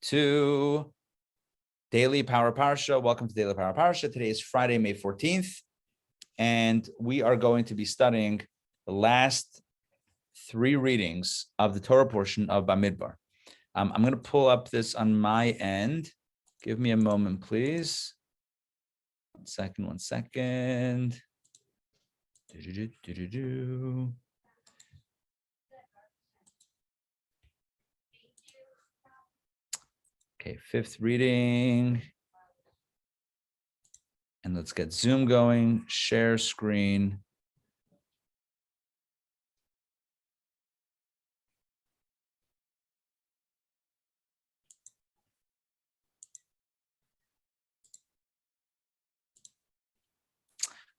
to Daily Power Parsha. Welcome to Daily Power Parsha. Today is Friday, May 14th, and we are going to be studying the last three readings of the Torah portion of Bamidbar. I'm going to pull up this on my end. Give me a moment, please. One second. Okay, fifth reading. And let's get Zoom going, share screen.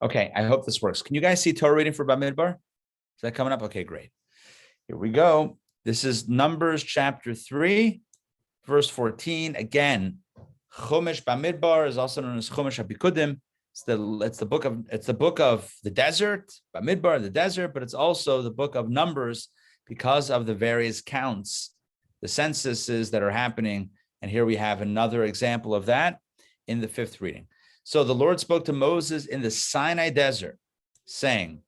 Okay, I hope this works. Can you guys see Torah reading for Bamidbar? Is that coming up? Okay, great. Here we go. This is Numbers chapter 3, verse 14. Again, Chumash Bamidbar is also known as Chumash HaPikudim. It's the book of the desert, Bamidbar, the desert, but it's also the book of Numbers because of the various counts, the censuses that are happening. And here we have another example of that in the fifth reading. So the Lord spoke to Moses in the Sinai desert, saying,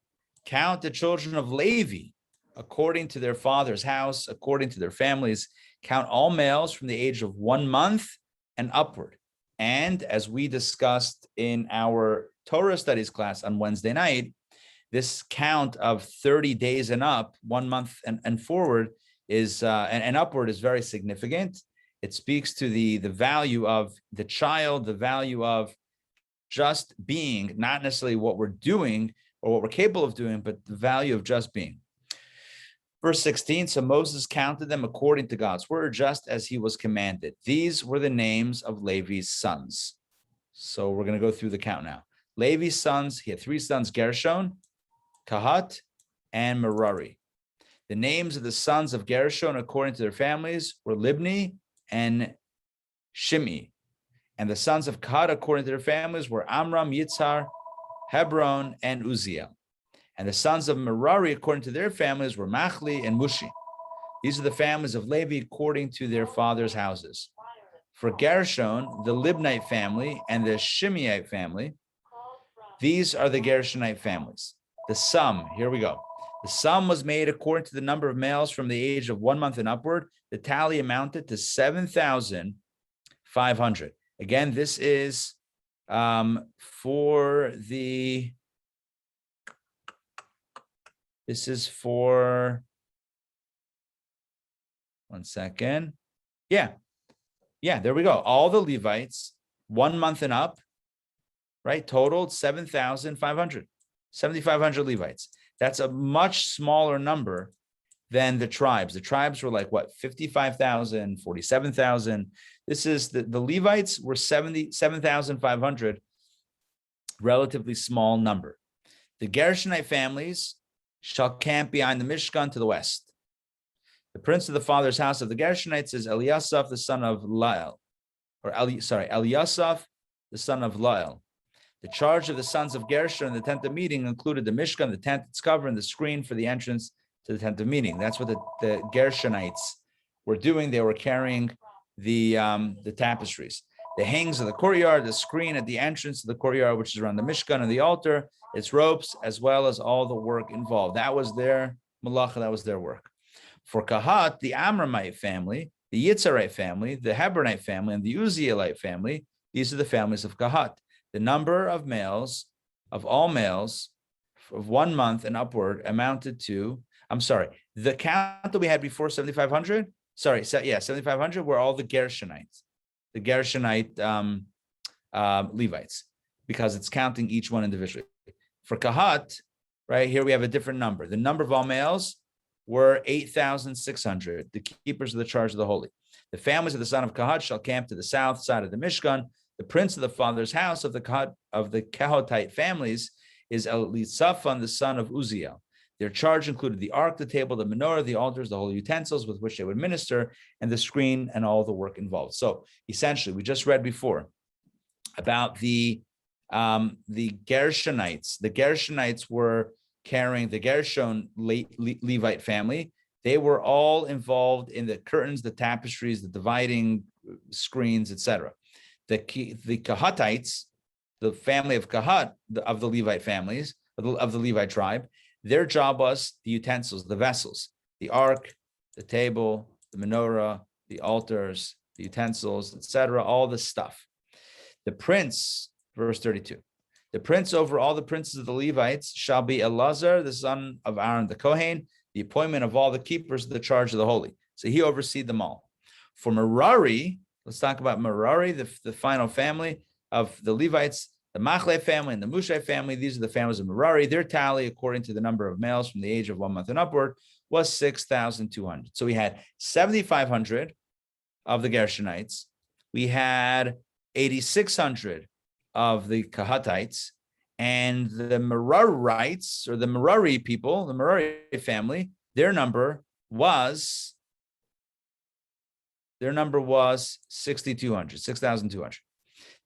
count the children of Levi according to their father's house, according to their families. Count all males from the age of 1 month and upward. And as we discussed in our Torah studies class on Wednesday night, this count of 30 days and up, 1 month and forward is and upward is very significant. It speaks to the value of the child, the value of just being, not necessarily what we're doing or what we're capable of doing, but the value of just being. Verse 16, so Moses counted them according to God's word, just as he was commanded. These were the names of Levi's sons. So we're going to go through the count now. Levi's sons, he had 3 sons, Gershon, Kahat, and Merari. The names of the sons of Gershon according to their families were Libni and Shimei. And the sons of Kahat according to their families were Amram, Yitzhar, Hebron, and Uziel. And the sons of Merari according to their families were Machli and Mushi. These are the families of Levi according to their father's houses. For Gershon, the Libnite family and the Shimeite family, these are the Gershonite families. The sum, here we go. The sum was made according to the number of males from the age of 1 month and upward. The tally amounted to 7,500. Again, this is for one second. Yeah, there we go. All the Levites, 1 month and up, right? Totaled 7,500, 7,500 Levites. That's a much smaller number than the tribes. The tribes were like, what, 55,000, 47,000. This is the Levites were 7,500, relatively small number. The Gershonite families shall camp behind the Mishkan to the west. The prince of the father's house of the Gershonites is Eliasaph, the son of Lael, Eliasaph, the son of Lael. The charge of the sons of Gershon in the tent of meeting included the Mishkan, the tent, its cover, and the screen for the entrance to the tent of meeting. That's what the Gershonites were doing. They were carrying the tapestries. The hangings of the courtyard, the screen at the entrance to the courtyard, which is around the Mishkan and the altar, its ropes, as well as all the work involved. That was their malacha, that was their work. For Kahat, the Amramite family, the Yitzharite family, the Hebronite family, and the Uzielite family, these are the families of Kahat. The number of males, of all males, of 1 month and upward amounted to, the count that we had before 7,500, 7,500 were all the Gershonites, the Gershonite Levites, because it's counting each one individually. For Kahat, right here we have a different number. The number of all males were 8,600, the keepers of the charge of the holy. The families of the son of Kahat shall camp to the south side of the Mishkan. The prince of the father's house of the Kahatite families is Elisaphan, the son of Uziel. Their charge included the ark, the table, the menorah, the altars, the holy utensils with which they would minister, and the screen and all the work involved. So essentially, we just read before about the Gershonites. The Gershonites were carrying the Gershon Levite family. They were all involved in the curtains, the tapestries, the dividing screens, etc. The Kahatites, the family of Kahat, of the Levite families, of the Levite tribe, their job was the utensils, the vessels, the ark, the table, the menorah, the altars, the utensils, etc., all the stuff. The prince, verse 32, the prince over all the princes of the Levites shall be Elazar, the son of Aaron the Kohen, the appointment of all the keepers of the charge of the holy. So he overseed them all. For Merari, let's talk about Merari, the final family of the Levites, the Machle family and the Mushai family. These are the families of Merari. Their tally, according to the number of males from the age of 1 month and upward, was 6,200. So we had 7,500 of the Gershonites. We had 8,600 of the Kahatites, and the Merarites, or the Merari people, the Merari family, their number was 6,200, 6,200.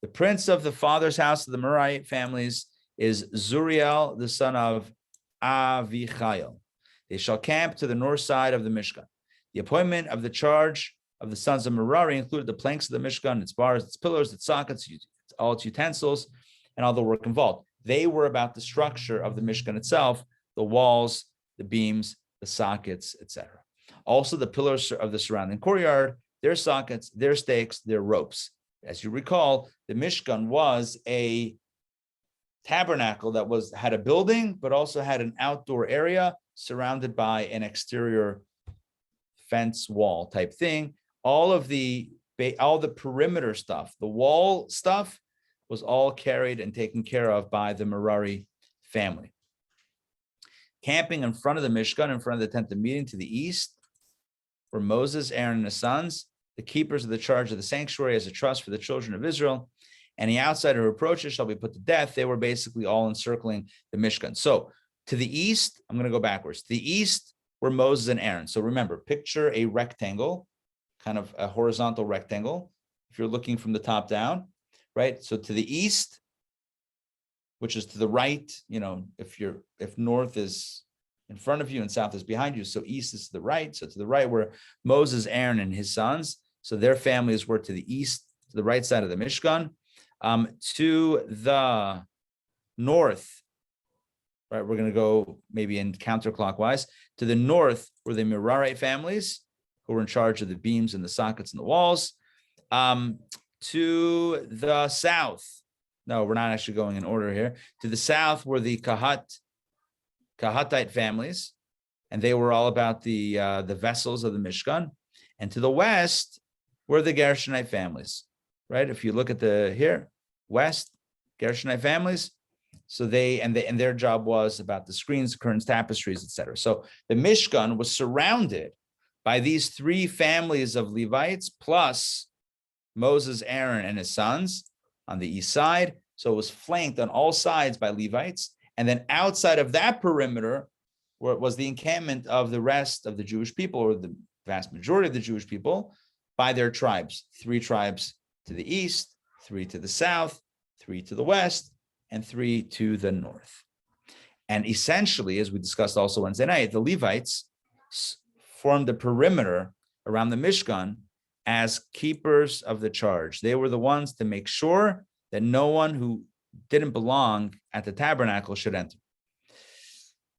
The prince of the father's house of the Merari families is Zuriel, the son of Avichail. They shall camp to the north side of the Mishkan. The appointment of the charge of the sons of Merari included the planks of the Mishkan, its bars, its pillars, its sockets, all its utensils, and all the work involved. They were about the structure of the Mishkan itself, the walls, the beams, the sockets, etc. Also, the pillars of the surrounding courtyard, their sockets, their stakes, their ropes. As you recall, the Mishkan was a tabernacle that had a building, but also had an outdoor area surrounded by an exterior fence wall type thing. All the perimeter stuff, the wall stuff, was all carried and taken care of by the Merari family. Camping in front of the Mishkan, in front of the tent of meeting to the east, were Moses, Aaron, and his sons, the keepers of the charge of the sanctuary as a trust for the children of Israel. Any outsider who approaches shall be put to death. They were basically all encircling the Mishkan. So to the east, I'm going to go backwards. To the east were Moses and Aaron. So remember, picture a rectangle, kind of a horizontal rectangle, if you're looking from the top down, right? So to the east, which is to the right, if north is in front of you and south is behind you, so east is to the right. So to the right were Moses, Aaron, and his sons. So their families were to the east, to the right side of the Mishkan. To the north, right, we're going to go maybe in counterclockwise. To the north were the Merari families, who were in charge of the beams and the sockets and the walls. To the south, no, we're not actually going in order here. To the south were the Kahatite families, and they were all about the vessels of the Mishkan. And to the west were the Gershonite families, right? If you look at here, west, Gershonite families. So their job was about the screens, curtains, tapestries, etc. So the Mishkan was surrounded by these three families of Levites, plus Moses, Aaron, and his sons on the east side. So it was flanked on all sides by Levites. And then outside of that perimeter was the encampment of the rest of the Jewish people, or the vast majority of the Jewish people, by their tribes. 3 tribes to the east, 3 to the south, 3 to the west, and 3 to the north. And essentially, as we discussed also Wednesday night, the Levites formed a perimeter around the Mishkan as keepers of the charge. They were the ones to make sure that no one who didn't belong at the tabernacle should enter.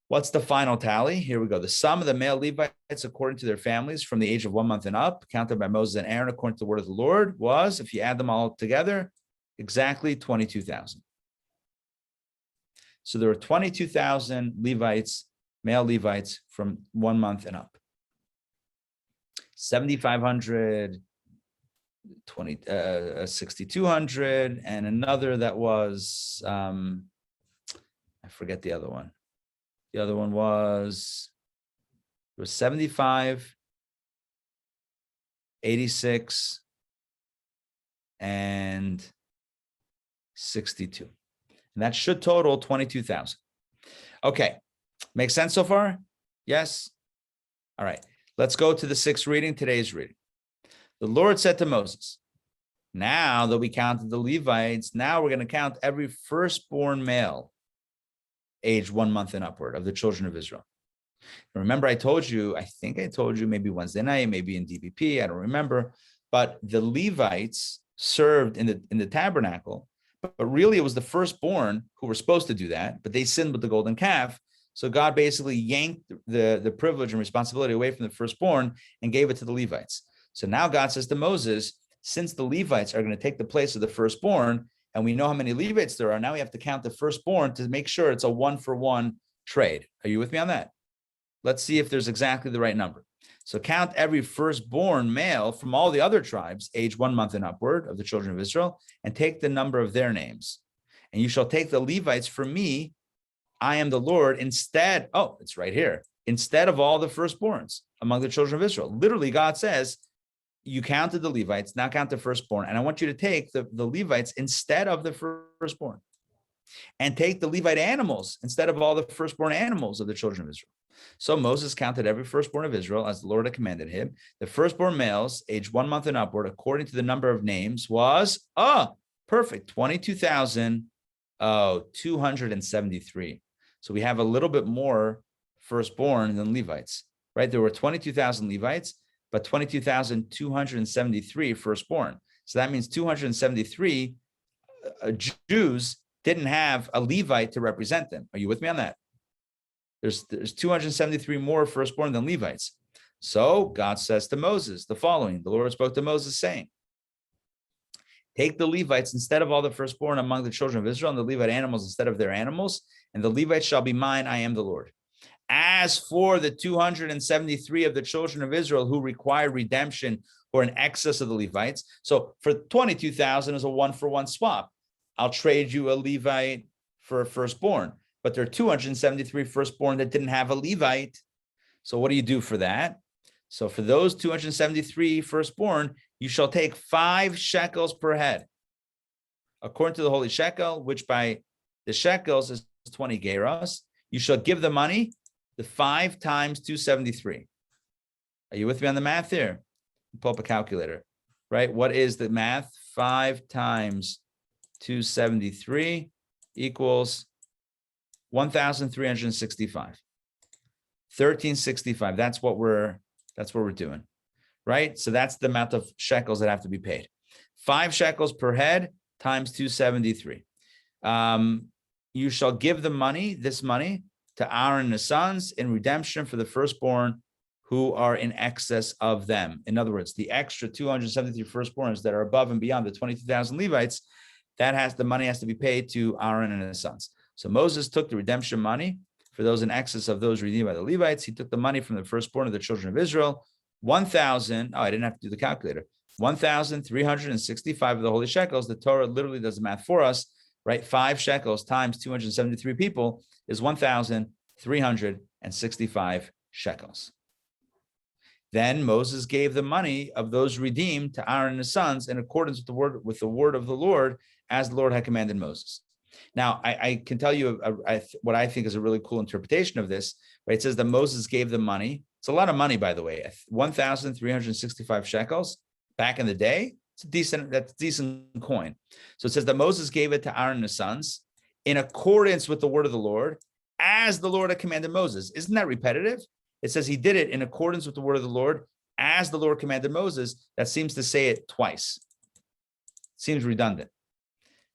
What's the final tally? Here we go. The sum of the male Levites according to their families from the age of 1 month and up, counted by Moses and Aaron according to the word of the Lord, was, if you add them all together, exactly 22,000. So there were 22,000 Levites, male Levites from 1 month and up. 7,500, 6,200, and another that was, I forget the other one. The other one was 75, 86, and 62. And that should total 22,000. Okay. Makes sense so far? Yes? All right. Let's go to the 6th reading, today's reading. The Lord said to Moses, now that we counted the Levites, now we're going to count every firstborn male, age 1 month and upward, of the children of Israel. Remember, I think I told you maybe Wednesday night, maybe in DBP, I don't remember, but the Levites served in the tabernacle, but really it was the firstborn who were supposed to do that, but they sinned with the golden calf. So God basically yanked the privilege and responsibility away from the firstborn and gave it to the Levites. So now God says to Moses, since the Levites are going to take the place of the firstborn, and we know how many Levites there are, now we have to count the firstborn to make sure it's a 1-for-1 trade. Are you with me on that? Let's see if there's exactly the right number. So count every firstborn male from all the other tribes, age 1 month and upward, of the children of Israel, and take the number of their names. And you shall take the Levites for me, I am the Lord, instead, it's right here, instead of all the firstborns among the children of Israel. Literally, God says, you counted the Levites, now count the firstborn, and I want you to take the Levites instead of the firstborn, and take the Levite animals instead of all the firstborn animals of the children of Israel. So Moses counted every firstborn of Israel as the Lord had commanded him. The firstborn males, aged 1 month and upward, according to the number of names, was perfect, 22,273. So we have a little bit more firstborn than Levites, right? There were 22,000 Levites, but 22,273 firstborn. So that means 273 Jews didn't have a Levite to represent them. Are you with me on that? There's 273 more firstborn than Levites. So God says to Moses the following. The Lord spoke to Moses saying, take the Levites instead of all the firstborn among the children of Israel, and the Levite animals instead of their animals, and the Levites shall be mine, I am the Lord. As for the 273 of the children of Israel who require redemption or in excess of the Levites, so for 22,000 is a 1-for-1 swap. I'll trade you a Levite for a firstborn, but there are 273 firstborn that didn't have a Levite. So what do you do for that? So for those 273 firstborn, you shall take 5 shekels per head, according to the holy shekel, which by the shekels is 20 gerahs. You shall give the money, the 5 times 273. Are you with me on the math here? Pull up a calculator, right? What is the math? 5 times 273 equals 1,365. 1,365. That's what we're doing, right? So that's the amount of shekels that have to be paid. 5 shekels per head times 273. You shall give this money to Aaron and his sons in redemption for the firstborn who are in excess of them. In other words, the extra 273 firstborns that are above and beyond the 22,000 Levites, the money has to be paid to Aaron and his sons. So Moses took the redemption money for those in excess of those redeemed by the Levites. He took the money from the firstborn of the children of Israel, 1,000. I didn't have to do the calculator. 1,365 of the holy shekels. The Torah literally does the math for us, right? 5 shekels times 273 people is 1,365 shekels. Then Moses gave the money of those redeemed to Aaron and his sons in accordance with the word of the Lord, as the Lord had commanded Moses. Now, I can tell you what I think is a really cool interpretation of this. Right? It says that Moses gave the money. It's a lot of money, by the way. 1,365 shekels back in the day. That's decent coin. So it says that Moses gave it to Aaron and his sons in accordance with the word of the Lord, as the Lord had commanded Moses. Isn't that repetitive? It says he did it in accordance with the word of the Lord, as the Lord commanded Moses. That seems to say it twice. Seems redundant.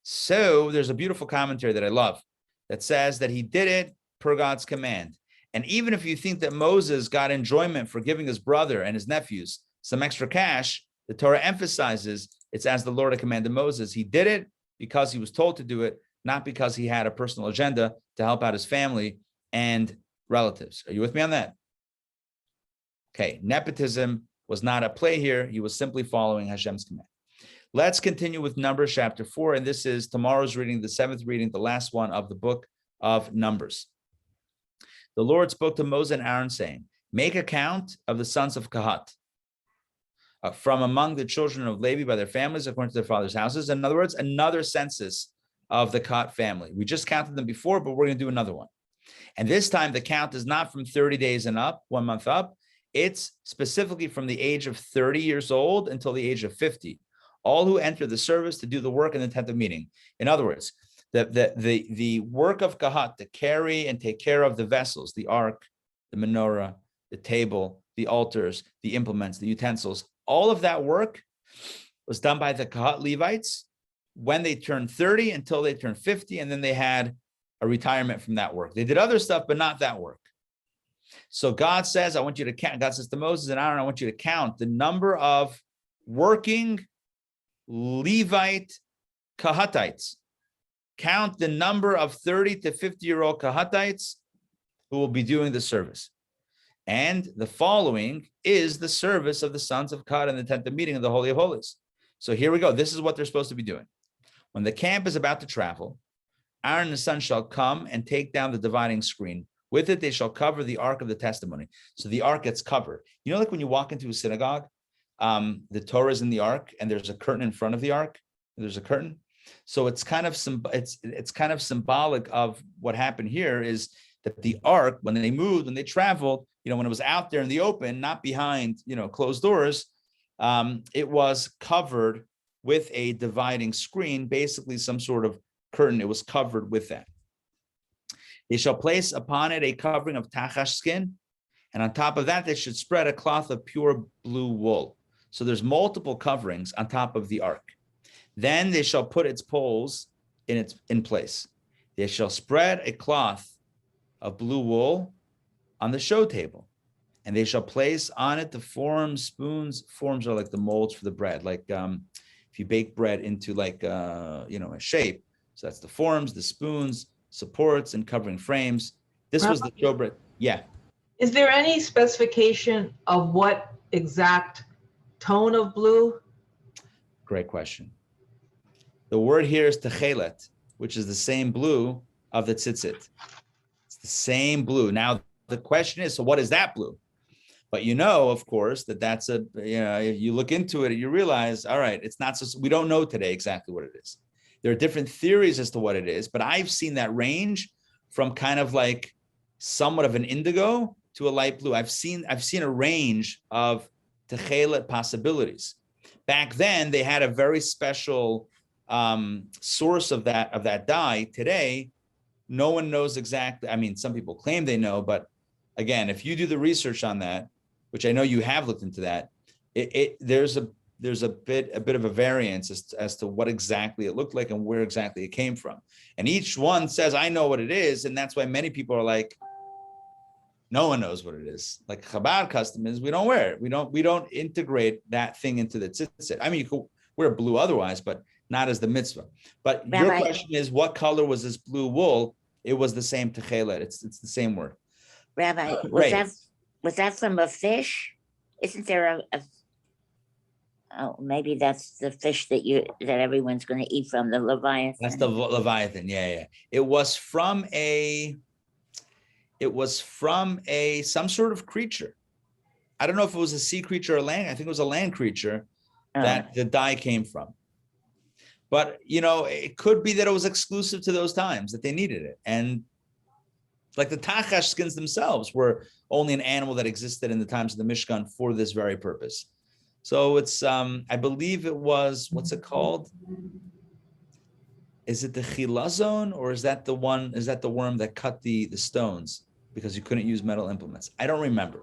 So there's a beautiful commentary that I love that says that he did it per God's command. And even if you think that Moses got enjoyment for giving his brother and his nephews some extra cash, the Torah emphasizes it's as the Lord had commanded Moses. He did it because he was told to do it, not because he had a personal agenda to help out his family and relatives. Are you with me on that? Okay, nepotism was not at play here. He was simply following Hashem's command. Let's continue with Numbers chapter 4, and this is tomorrow's reading, the 7th reading, the last one of the book of Numbers. The Lord spoke to Moses and Aaron, saying, make a count of the sons of Kahat from among the children of Levi by their families, according to their fathers' houses. In other words, another census of the Kahat family. We just counted them before, but we're going to do another one. And this time, the count is not from 30 days and up, 1 month up. It's specifically from the age of 30 years old until the age of 50. All who enter the service to do the work in the tent of meeting. In other words, the work of Kahat to carry and take care of the vessels, the ark, the menorah, the table, the altars, the implements, the utensils, all of that work was done by the Kahat Levites when they turned 30 until they turned 50, and then they had a retirement from that work. They did other stuff, but not that work. So God says, I want you to count. God says to Moses and Aaron, I want you to count the number of working Levite Kahatites. Count the number of 30 to 50-year-old Kahatites who will be doing the service. And the following is the service of the sons of Kahat in the tent of meeting of the Holy of Holies. So here we go. This is what they're supposed to be doing. When the camp is about to travel, Aaron and his son shall come and take down the dividing screen. With it, they shall cover the ark of the testimony. So the ark gets covered. You know, like when you walk into a synagogue, the Torah is in the ark, and there's a curtain in front of the ark. There's a curtain. So it's kind of it's kind of symbolic of what happened here is that the ark, when they moved, when they traveled, you know, when it was out there in the open, not behind, you know, closed doors, it was covered with a dividing screen, basically some sort of curtain. It was covered with that. They shall place upon it a covering of tachash skin, and on top of that, they should spread a cloth of pure blue wool. So there's multiple coverings on top of the ark. Then they shall put its poles in place. They shall spread a cloth of blue wool on the show table, and they shall place on it the forms, spoons. Forms are like the molds for the bread, like if you bake bread into like a shape. So that's the forms, the spoons, supports, and covering frames. This was the showbread. Yeah. Is there any specification of what exact tone of blue? Great question. The word here is techelet, which is the same blue of the tzitzit. It's the same blue. Now, the question is, so what is that blue? But you know, of course, that's if you look into it, you realize, all right, it's not so, we don't know today exactly what it is. There are different theories as to what it is, but I've seen that range from kind of like somewhat of an indigo to a light blue. I've seen a range of techelet possibilities. Back then, they had a very special source of that dye. Today, no one knows exactly. I mean, some people claim they know, but again, if you do the research on that, which I know you have looked into that, there's a bit of a variance as to what exactly it looked like and where exactly it came from. And each one says, I know what it is. And that's why many people are like, no one knows what it is. Like Chabad custom is, we don't wear it. We don't integrate that thing into the tzitzit. I mean, you could wear blue otherwise, but not as the mitzvah. But Rabbi, your question is, what color was this blue wool? It was the same techelet. It's the same word. Rabbi, was that from a fish? Isn't there maybe that's the fish that everyone's going to eat from, the Leviathan. That's the Leviathan. Yeah. It was from some sort of creature. I don't know if it was a sea creature or land. I think it was a land creature that the dye came from. But, it could be that it was exclusive to those times that they needed it. And like the tachash skins themselves were only an animal that existed in the times of the Mishkan for this very purpose. So it's, I believe it was, what's it called? Is it the chilazon, or is that the worm that cut the stones because you couldn't use metal implements? I don't remember.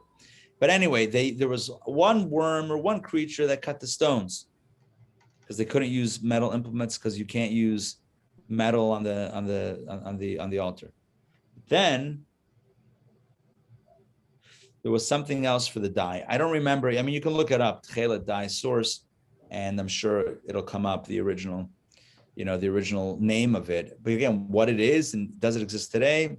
But anyway, there was one worm or one creature that cut the stones because they couldn't use metal implements because you can't use metal on the altar. Then there was something else for the dye. I don't remember. I mean, you can look it up, Tchelet dye source, and I'm sure it'll come up, the original name of it. But again, what it is and does it exist today?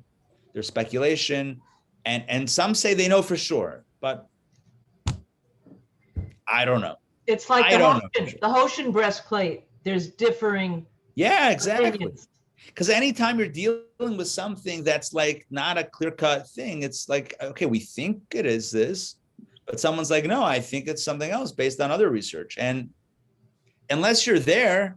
There's speculation, and some say they know for sure, but I don't know. It's like the Hoshin breastplate. There's differing. Yeah, exactly. Opinions. Because anytime you're dealing with something that's like not a clear-cut thing, it's like, okay, we think it is this, but someone's like, no, I think it's something else based on other research. And unless you're there,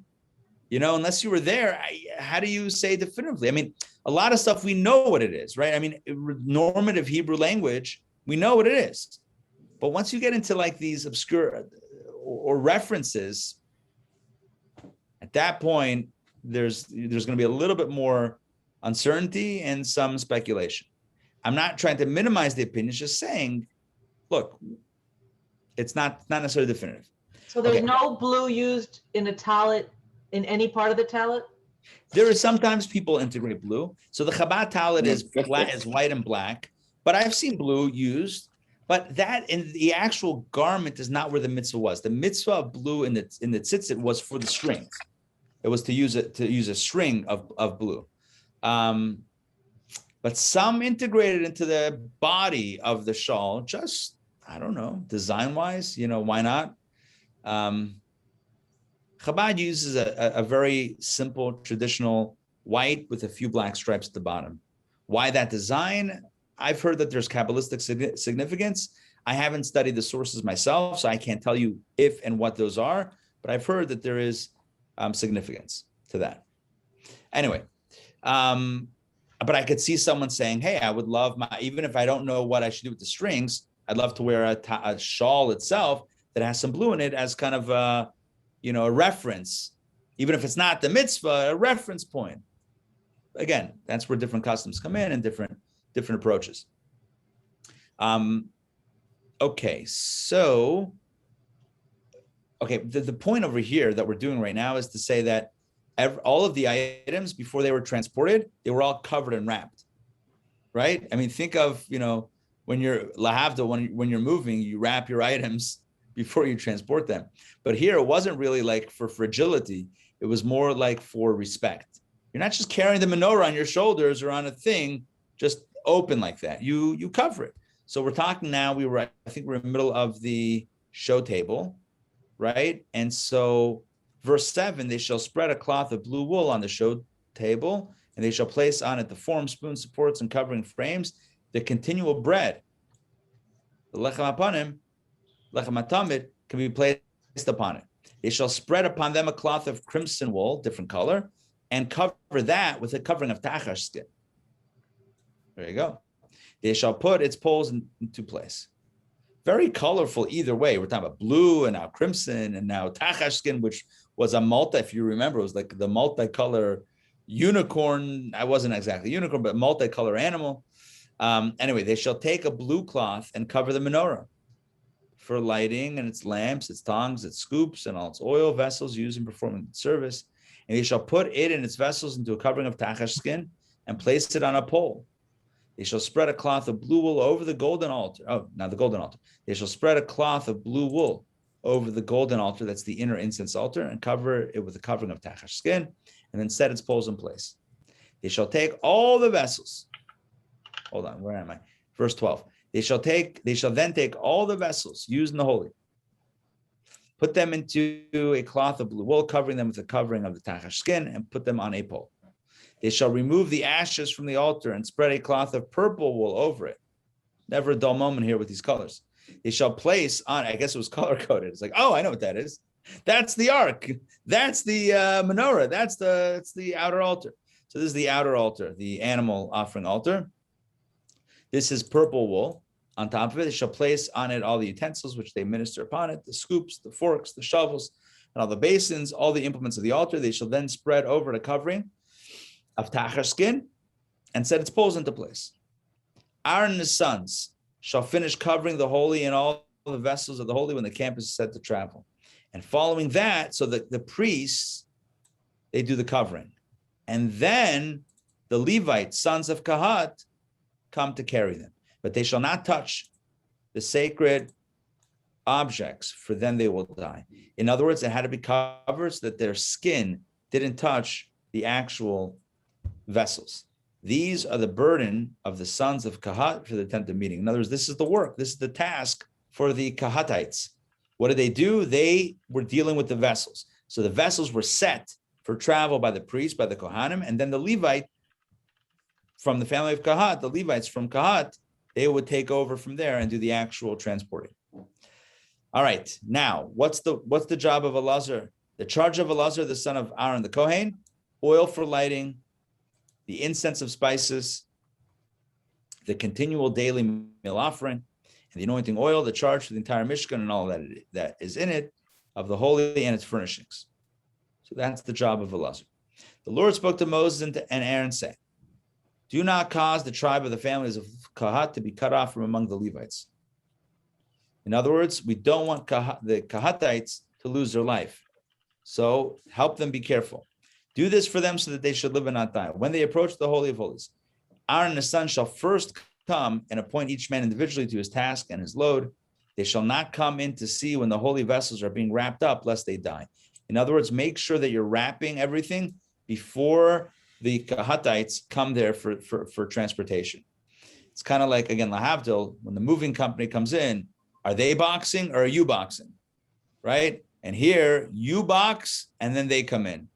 unless you were there, how do you say definitively? I mean, a lot of stuff we know what it is, right? I mean, normative Hebrew language, we know what it is. But once you get into like these obscure or references, at that point, there's going to be a little bit more uncertainty and some speculation. I'm not trying to minimize the opinions, just saying, look, it's not necessarily definitive. So there's Okay. no blue used in a tallit, in any part of the tallit? There is sometimes people integrate blue. So the Chabad tallit is black, is white and black, but I've seen blue used. But that in the actual garment is not where the mitzvah was. The mitzvah of blue in the tzitzit was for the strings. It was to use a string of blue. But some integrated into the body of the shawl, just, I don't know, design-wise, why not? Chabad uses a very simple, traditional white with a few black stripes at the bottom. Why that design? I've heard that there's Kabbalistic significance. I haven't studied the sources myself, so I can't tell you if and what those are, but I've heard that there is significance to that. Anyway, but I could see someone saying, hey, I would love even if I don't know what I should do with the strings, I'd love to wear a shawl itself that has some blue in it as kind of a reference, even if it's not the mitzvah, a reference point. Again, that's where different customs come in and different approaches. Okay, so, the point over here that we're doing right now is to say that all of the items before they were transported, they were all covered and wrapped, right? I mean, think of, when you're lahavda, when you're moving, you wrap your items before you transport them. But here, it wasn't really like for fragility. It was more like for respect. You're not just carrying the menorah on your shoulders or on a thing, just open like that. You cover it. So we're talking now, I think we're in the middle of the show table, right? And so verse 7, they shall spread a cloth of blue wool on the show table, and they shall place on it the form, spoon, supports, and covering frames, the continual bread. The lechem apanim, lechem atamid, can be placed upon it. They shall spread upon them a cloth of crimson wool, different color, and cover that with a covering of tachash skin. There you go. They shall put its poles into place. Very colorful either way. We're talking about blue and now crimson and now tachash skin, which was a if you remember, it was like the multicolor unicorn. I wasn't exactly unicorn, but multicolor animal. Anyway, they shall take a blue cloth and cover the menorah for lighting and its lamps, its tongs, its scoops, and all its oil vessels used in performing service. And they shall put it and its vessels into a covering of tachash skin and place it on a pole. They shall spread a cloth of blue wool over the golden altar. Oh, now the golden altar. They shall spread a cloth of blue wool over the golden altar, that's the inner incense altar, and cover it with a covering of tachash skin, and then set its poles in place. They shall take all the vessels. Hold on, where am I? Verse 12. They shall then take all the vessels used in the holy, put them into a cloth of blue wool, covering them with a covering of the tachash skin, and put them on a pole. They shall remove the ashes from the altar and spread a cloth of purple wool over it. Never a dull moment here with these colors. They shall place on, I guess it was color coded. It's like, oh, I know what that is. That's the ark. That's the menorah. That's the outer altar. So this is the outer altar, the animal offering altar. This is purple wool. On top of it, they shall place on it all the utensils which they minister upon it, the scoops, the forks, the shovels, and all the basins, all the implements of the altar. They shall then spread over the covering of tachash skin and set its poles into place. Aaron and his sons shall finish covering the holy and all the vessels of the holy when the camp is set to travel. And following that, so that the priests, they do the covering. And then the Levites, sons of Kahat, come to carry them. But they shall not touch the sacred objects, for then they will die. In other words, it had to be covered so that their skin didn't touch the actual vessels. These are the burden of the sons of Kahat for the tent of meeting. In other words, this is the work. This is the task for the Kahatites. What did they do? They were dealing with the vessels. So the vessels were set for travel by the priest, by the Kohanim, and then the Levite from the family of Kahat, the Levites from Kahat, they would take over from there and do the actual transporting. All right, now, what's the job of Elazar? The charge of Elazar, the son of Aaron the Kohen, oil for lighting, the incense of spices, the continual daily meal offering, and the anointing oil, the charge for the entire Mishkan and all that is in it, of the holy and its furnishings. So that's the job of Elazar. The Lord spoke to Moses and Aaron, saying, do not cause the tribe of the families of Kahat to be cut off from among the Levites. In other words, we don't want the Kahatites to lose their life. So help them be careful. Do this for them so that they should live and not die. When they approach the Holy of Holies, Aaron and his son shall first come and appoint each man individually to his task and his load. They shall not come in to see when the holy vessels are being wrapped up, lest they die. In other words, make sure that you're wrapping everything before the Kahatites come there for transportation. It's kind of like, again, lahavdil, when the moving company comes in, are they boxing or are you boxing, right? And here, you box and then they come in.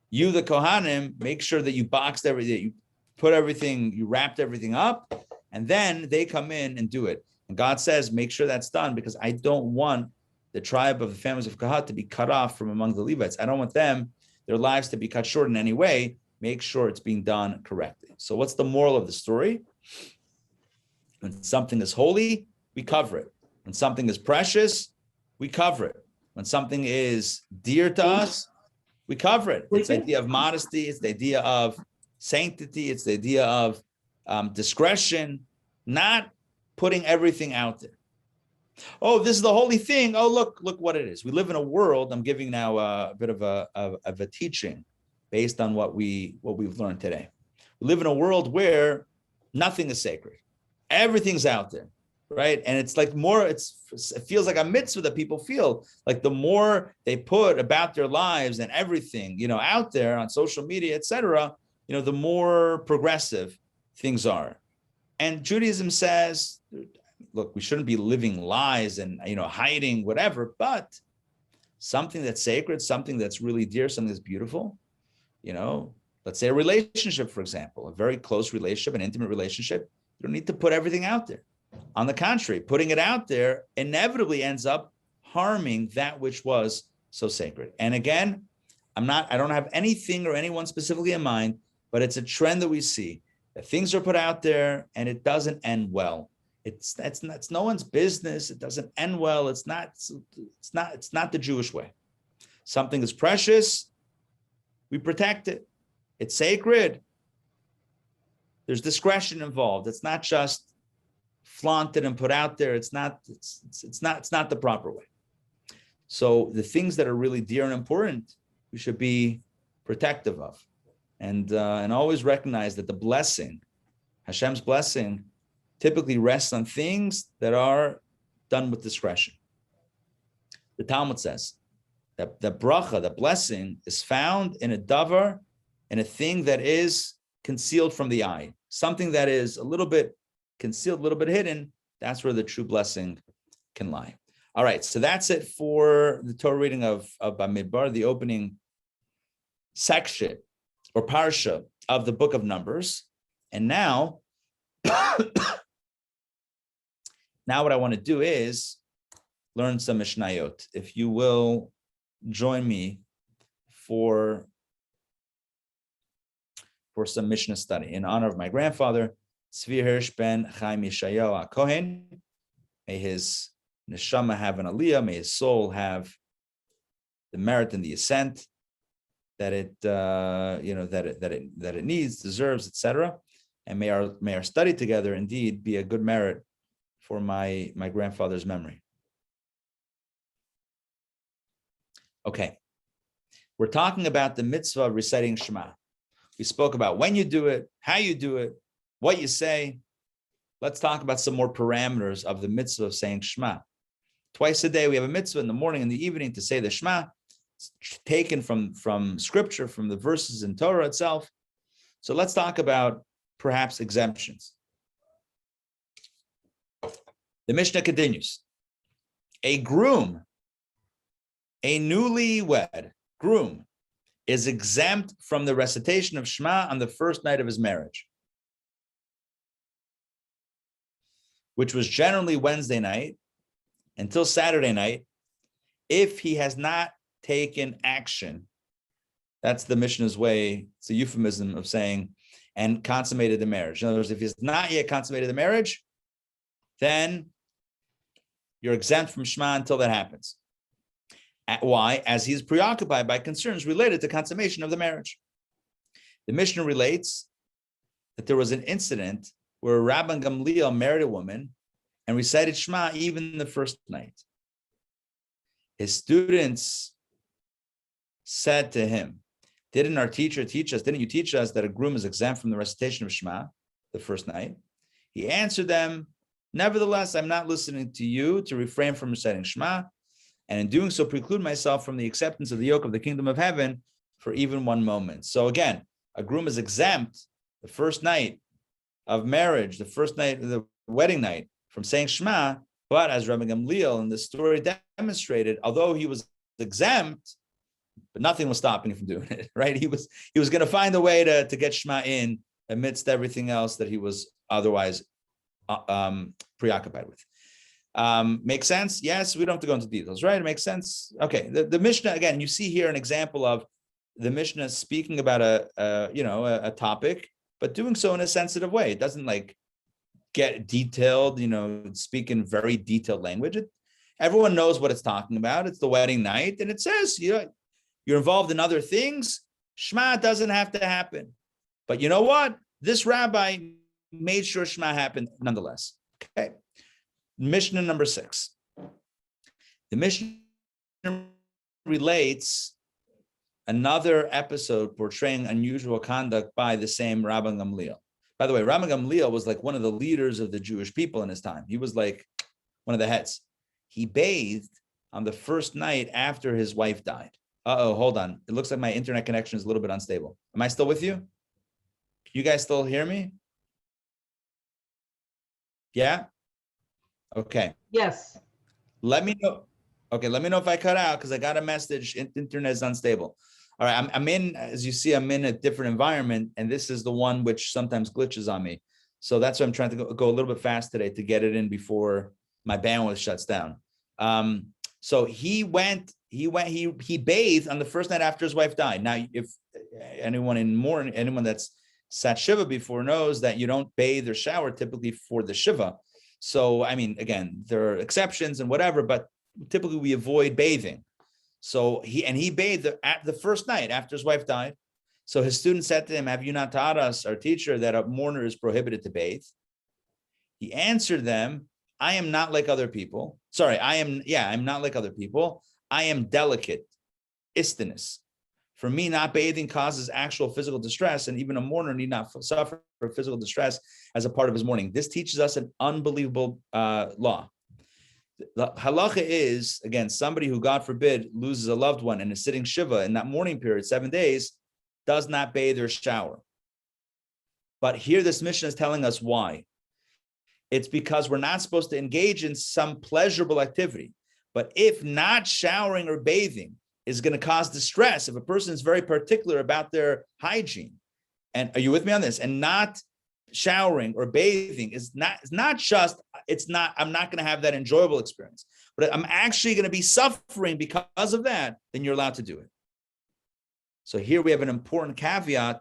You, the Kohanim, make sure that you boxed everything, you put everything, you wrapped everything up, and then they come in and do it. And God says, make sure that's done, because I don't want the tribe of the families of Kahat to be cut off from among the Levites. I don't want them, their lives to be cut short in any way. Make sure it's being done correctly. So what's the moral of the story? When something is holy, we cover it. When something is precious, we cover it. When something is dear to us, we cover it. It's the idea of modesty. It's the idea of sanctity. It's the idea of discretion, not putting everything out there. Oh, this is the holy thing. Oh, look what it is. We live in a world. I'm giving now a bit of a teaching based on what we've learned today. We live in a world where nothing is sacred. Everything's out there, right? And it's like it feels like a mitzvah that people feel like the more they put about their lives and everything, out there on social media, etc., the more progressive things are. And Judaism says, look, we shouldn't be living lies and, hiding whatever, but something that's sacred, something that's really dear, something that's beautiful, let's say a relationship, for example, a very close relationship, an intimate relationship. You don't need to put everything out there. On the contrary, putting it out there inevitably ends up harming that which was so sacred. And again, I don't have anything or anyone specifically in mind, but it's a trend that we see, that things are put out there and it doesn't end well. It's no one's business. It doesn't end well. It's not the Jewish way. Something is precious, we protect it. It's sacred. There's discretion involved. It's not just flaunted and put out there. It's not the proper way. So the things that are really dear and important, we should be protective of, and always recognize that the blessing, Hashem's blessing, typically rests on things that are done with discretion. The Talmud says that the bracha, the blessing, is found in a davar, in a thing that is concealed from the eye. Something that is a little bit concealed, a little bit hidden, that's where the true blessing can lie. All right, so that's it for the Torah reading of Bamidbar, the opening section or parsha of the book of Numbers. And now, what I want to do is learn some Mishnayot. If you will join me for some Mishnah study in honor of my grandfather, Tzvi Hirsch ben Chaim Yeshayahu HaKohen. May his neshama have an aliyah. May his soul have the merit and the ascent that it needs, deserves, etc. And may our study together indeed be a good merit for my grandfather's memory. Okay, we're talking about the mitzvah of reciting Shema. We spoke about when you do it, how you do it, what you say. Let's talk about some more parameters of the mitzvah of saying Shema. Twice a day, we have a mitzvah in the morning and the evening to say the Shema. It's taken from scripture, from the verses in Torah itself. So let's talk about perhaps exemptions. The Mishnah continues. A groom, a newlywed groom, is exempt from the recitation of Shema on the first night of his marriage, which was generally Wednesday night until Saturday night, if he has not taken action. That's the Mishnah's way. It's a euphemism of saying, and consummated the marriage. In other words, if he's not yet consummated the marriage, then you're exempt from Shema until that happens. Why? As he's preoccupied by concerns related to consummation of the marriage. The Mishnah relates that there was an incident where Rabbi Gamliel married a woman and recited Shema even the first night. His students said to him, didn't our teacher teach us, didn't you teach us that a groom is exempt from the recitation of Shema the first night? He answered them, nevertheless, I'm not listening to you to refrain from reciting Shema, and in doing so preclude myself from the acceptance of the yoke of the kingdom of heaven for even one moment. So again, a groom is exempt the first night of marriage, the first night of the wedding night, from saying Shema, but as Rabbi Gamliel in the story demonstrated, although he was exempt, but nothing was stopping him from doing it, right? He was going to find a way to get Shema in amidst everything else that he was otherwise preoccupied with. Makes sense? Yes, we don't have to go into details, right? It makes sense. Okay, the Mishnah, again, you see here an example of the Mishnah speaking about a topic, but doing so in a sensitive way. It doesn't like get detailed, speak in very detailed language. Everyone knows what it's talking about. It's the wedding night, and it says, you're involved in other things. Shema doesn't have to happen. But you know what? This rabbi made sure Shema happened nonetheless. Okay. Mishnah number 6. The Mishnah relates another episode portraying unusual conduct by the same Rabbi Gamliel. By the way, Rabbi Gamliel was like one of the leaders of the Jewish people in his time. He was like one of the heads. He bathed on the first night after his wife died. Hold on. It looks like my internet connection is a little bit unstable. Am I still with you? Can you guys still hear me? Yeah? Okay. Yes. Let me know. Okay, let me know if I cut out because I got a message. Internet is unstable. All right, I'm in, as you see, I'm in a different environment, and this is the one which sometimes glitches on me. So that's why I'm trying to go a little bit fast today to get it in before my bandwidth shuts down. So he bathed on the first night after his wife died. Now, if anyone that's sat Shiva before knows that you don't bathe or shower typically for the Shiva. So, I mean, again, there are exceptions and whatever, but typically we avoid bathing. So he bathed at the first night after his wife died. So his students said to him, have you not taught us, our teacher, that a mourner is prohibited to bathe? He answered them, I am not like other people. I'm not like other people. I am delicate, istinus. For me, not bathing causes actual physical distress, and even a mourner need not suffer physical distress as a part of his mourning. This teaches us an unbelievable law. The halacha is, again, somebody who, God forbid, loses a loved one and is sitting Shiva in that mourning period, 7 days, does not bathe or shower. But here this Mishnah is telling us why. It's because we're not supposed to engage in some pleasurable activity. But if not showering or bathing is going to cause distress, if a person is very particular about their hygiene, and are you with me on this? And not showering or bathing I'm not going to have that enjoyable experience, but I'm actually going to be suffering because of that, then you're allowed to do it. So here we have an important caveat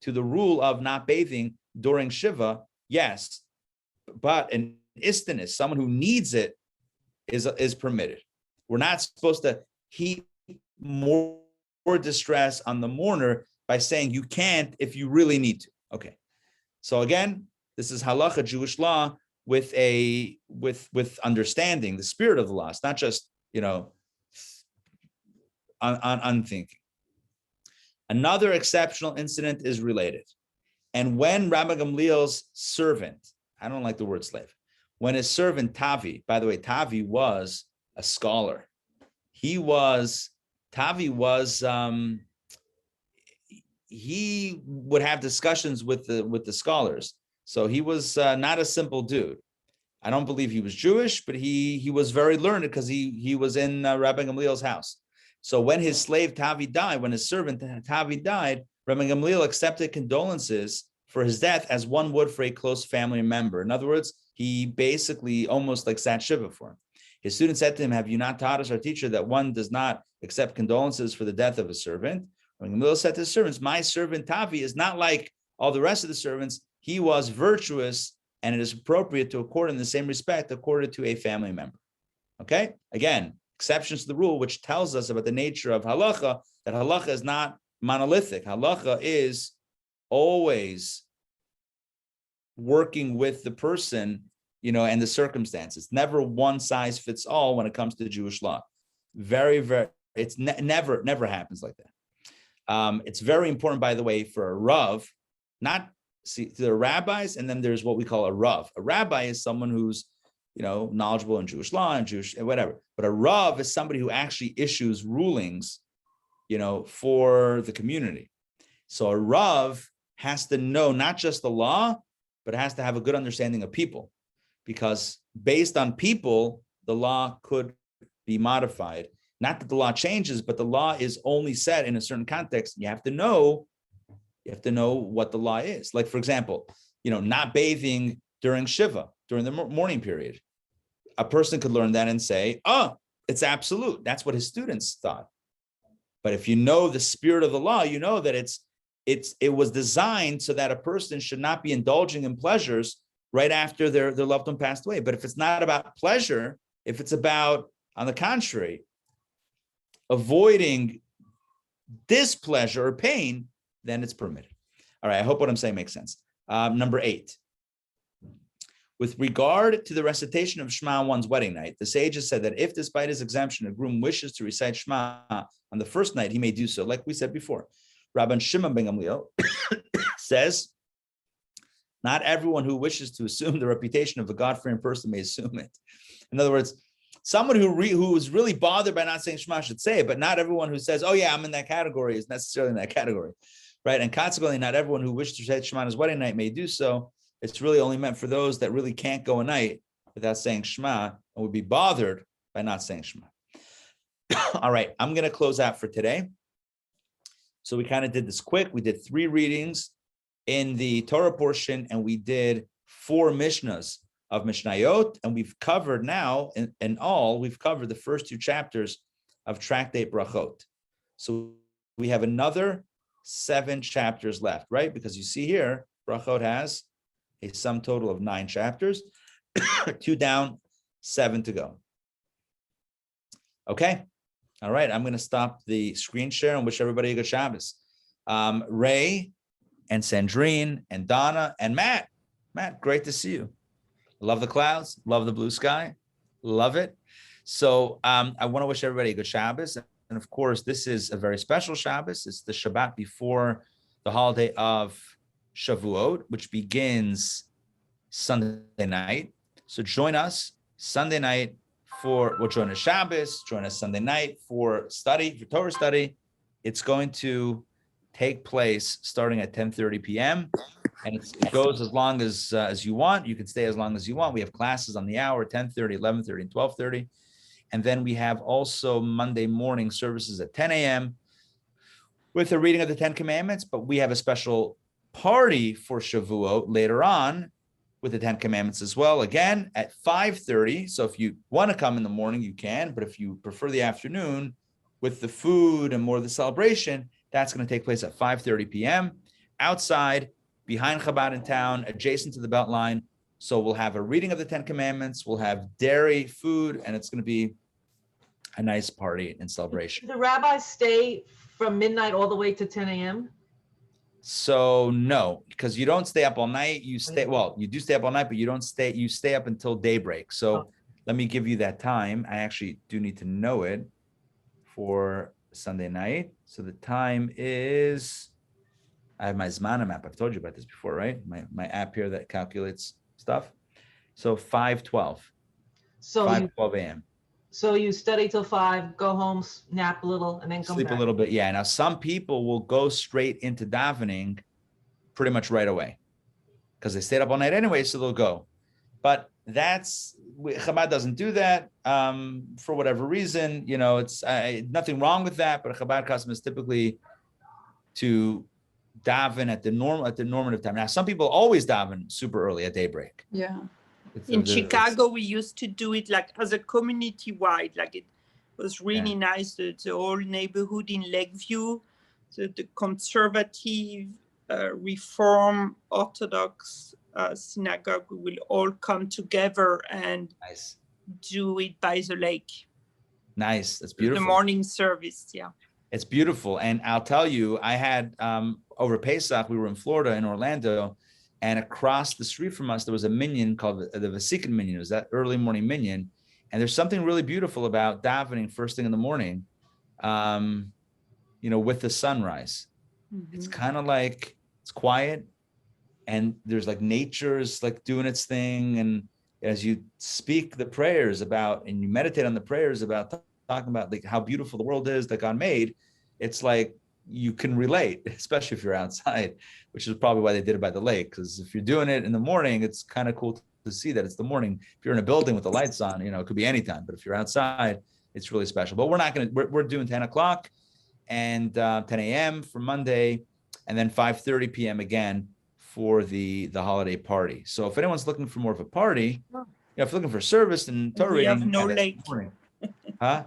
to the rule of not bathing during Shiva. Yes, but an istinus, someone who needs it, is permitted. We're not supposed to heap more distress on the mourner by saying you can't if you really need to. Okay. So again, this is halacha, Jewish law, with understanding the spirit of the law. It's not just, unthinking. Another exceptional incident is related. And when Rabbi Gamliel's servant, I don't like the word slave, when his servant Tavi, by the way, Tavi was a scholar. He would have discussions with the scholars. So he was not a simple dude. I don't believe he was Jewish, but he was very learned because he was in Rabbi Gamliel's house. So when his slave Tavi died, when his servant Tavi died, Rabbi Gamliel accepted condolences for his death as one would for a close family member. In other words, he basically almost like sat Shiva for him. His student said to him, have you not taught us, our teacher, that one does not accept condolences for the death of a servant? Rabbi Gamliel said to his servants, my servant Tavi is not like all the rest of the servants. He was virtuous, and it is appropriate to accord in the same respect accorded to a family member. Okay? Again, exceptions to the rule, which tells us about the nature of halacha, that halacha is not monolithic. Halacha is always working with the person, and the circumstances. Never one size fits all when it comes to Jewish law. Very, very, it's never happens like that. It's very important, by the way, for a Rav, not see the rabbis, and then there's what we call a Rav. A rabbi is someone who's, knowledgeable in Jewish law and Jewish whatever. But a Rav is somebody who actually issues rulings, for the community. So a Rav has to know not just the law, but it has to have a good understanding of people, because based on people, the law could be modified. Not that the law changes, but the law is only set in a certain context. You have to know what the law is. Like, for example, not bathing during Shiva, during the morning period. A person could learn that and say, oh, it's absolute. That's what his students thought. But if you know the spirit of the law, you know that it was designed so that a person should not be indulging in pleasures right after their loved one passed away. But if it's not about pleasure, if it's about, on the contrary, avoiding displeasure or pain, then it's permitted. All right, I hope what I'm saying makes sense. Number 8. With regard to the recitation of Shema on one's wedding night, the sages said that if, despite his exemption, a groom wishes to recite Shema on the first night, he may do so, like we said before. Rabbi Shimon ben Gamliel says, not everyone who wishes to assume the reputation of a God-fearing person may assume it. In other words, someone who is really bothered by not saying Shema should say it, but not everyone who says, oh yeah, I'm in that category is necessarily in that category, right? And consequently, not everyone who wishes to recite Shema on his wedding night may do so. It's really only meant for those that really can't go a night without saying Shema and would be bothered by not saying Shema. All right, I'm going to close out for today. So we kind of did this quick. We did 3 readings in the Torah portion, and we did 4 Mishnahs of Mishnayot, and we've covered now, in all, we've covered the first 2 chapters of Tractate Brachot. So we have another 7 chapters left, right? Because you see here, Brachot has a sum total of 9 chapters, 2 down, 7 to go. Okay. All right. I'm going to stop the screen share and wish everybody a good Shabbos. Ray and Sandrine and Donna and Matt. Matt, great to see you. Love the clouds. Love the blue sky. Love it. So I want to wish everybody a good Shabbos. And of course, this is a very special Shabbos. It's the Shabbat before the holiday of Shavuot, which begins Sunday night. So join us Sunday night join us Shabbos, join us Sunday night for Torah study. It's going to take place starting at 10:30 p.m. and it goes as long as you want. You can stay as long as you want. We have classes on the hour, 10:30, 11:30, and 12:30. And then we have also Monday morning services at 10 a.m. with a reading of the 10 Commandments, but we have a special party for Shavuot later on with the 10 Commandments as well, again at 5:30. So if you want to come in the morning, you can, but if you prefer the afternoon with the food and more of the celebration, that's going to take place at 5:30 p.m. outside, behind Chabad in town, adjacent to the Beltline. So we'll have a reading of the 10 Commandments, we'll have dairy, food, and it's going to be a nice party and celebration. Do the rabbis stay from midnight all the way to 10 a.m.? So no, because you don't stay up all night. You do stay up all night, but you stay up until daybreak. So let me give you that time. I actually do need to know it for Sunday night. So the time is, I have my Zmana map. I've told you about this before, right? My app here that calculates stuff. So 5:12. So 5:12 a.m. So you study till 5, go home, nap a little, and then come Sleep back. a little bit. Yeah. Now some people will go straight into davening pretty much right away because they stayed up all night anyway, so they'll go. But Chabad doesn't do that for whatever reason. It's nothing wrong with that, but a Chabad custom is typically to daven at the normative time. Now, some people always daven super early at daybreak. Yeah. In Chicago, we used to do it like as a community-wide, like it was really nice. The whole neighborhood in Lakeview, the conservative, Reform, Orthodox synagogue, we will all come together and do it by the lake. Nice. That's beautiful. The morning service, yeah. It's beautiful. And I'll tell you, I had over Pesach, we were in Florida, in Orlando, and across the street from us, there was a minyan called the Vasikin minyan. It was that early morning minyan. And there's something really beautiful about davening first thing in the morning, with the sunrise. It's kind of like, it's quiet, and there's like nature's like doing its thing. And as you speak the prayers about, and you meditate on the prayers about talking about like how beautiful the world is that God made, it's like you can relate, especially if you're outside, which is probably why they did it by the lake. Because if you're doing it in the morning, it's kind of cool to see that it's the morning. If you're in a building with the lights on, it could be anytime. But if you're outside, it's really special. But we're doing 10 o'clock and 10 a.m. for Monday, and then 5:30 p.m. again for the holiday party. So if anyone's looking for more of a party, if you're looking for service and Torah reading, we have no lake. Huh?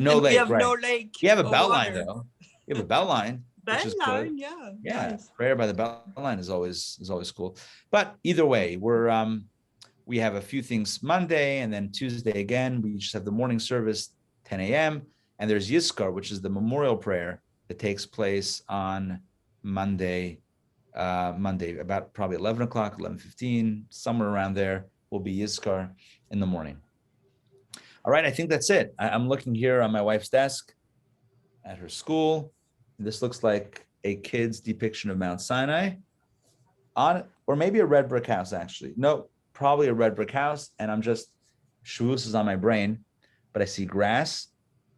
No lake. We have right. no lake. You have a bell line though. You have a bell line. Bell line, yeah. Yeah. Nice. Prayer by the bell line is always cool. But either way, we have a few things Monday, and then Tuesday again. We just have the morning service 10 a.m. and there's Yizkar, which is the memorial prayer that takes place on Monday about probably 11 o'clock, 11:15, somewhere around there will be Yizkar in the morning. All right, I think that's it. I'm looking here on my wife's desk at her school. This looks like a kid's depiction of Mount Sinai or maybe a red brick house, actually. No, probably a red brick house. And I'm just, Shavuos is on my brain, but I see grass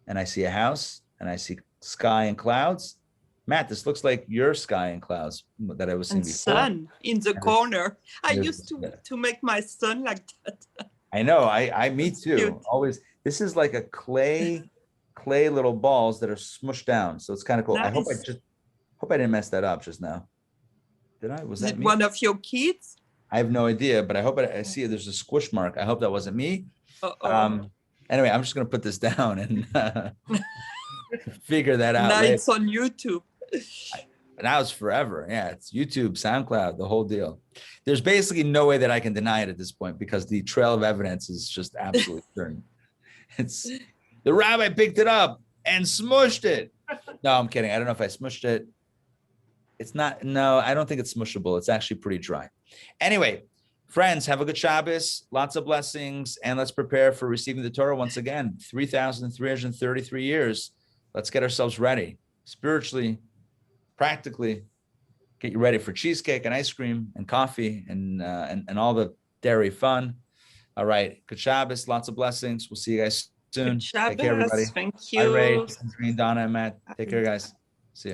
and I see a house and I see sky and clouds. Matt, this looks like your sky and clouds that I was seeing before. Sun in the corner. I used to make my son like that. I know. Me too. Cute. Always. This is like a clay little balls that are smushed down. So it's kind of cool. Nice. I hope I didn't mess that up just now. Did I? Was that me? One of your kids? I have no idea, but I hope I see there's a squish mark. I hope that wasn't me. Anyway, I'm just gonna put this down and figure that out. Now later. it's on YouTube. Now it's forever. Yeah, it's YouTube, SoundCloud, the whole deal. There's basically no way that I can deny it at this point because the trail of evidence is just absolutely certain. It's the rabbi picked it up and smushed it. No, I'm kidding. I don't know if I smushed it. It's not. No, I don't think it's smushable. It's actually pretty dry. Anyway, friends, have a good Shabbos. Lots of blessings, and let's prepare for receiving the Torah once again. 3,333 years. Let's get ourselves ready spiritually. Practically, get you ready for cheesecake and ice cream and coffee and all the dairy fun. All right, good Shabbos, lots of blessings. We'll see you guys soon. Good Shabbos. Take care, everybody. Thank you. Hi, Ray, Donna, and Matt. Take care, guys. See you.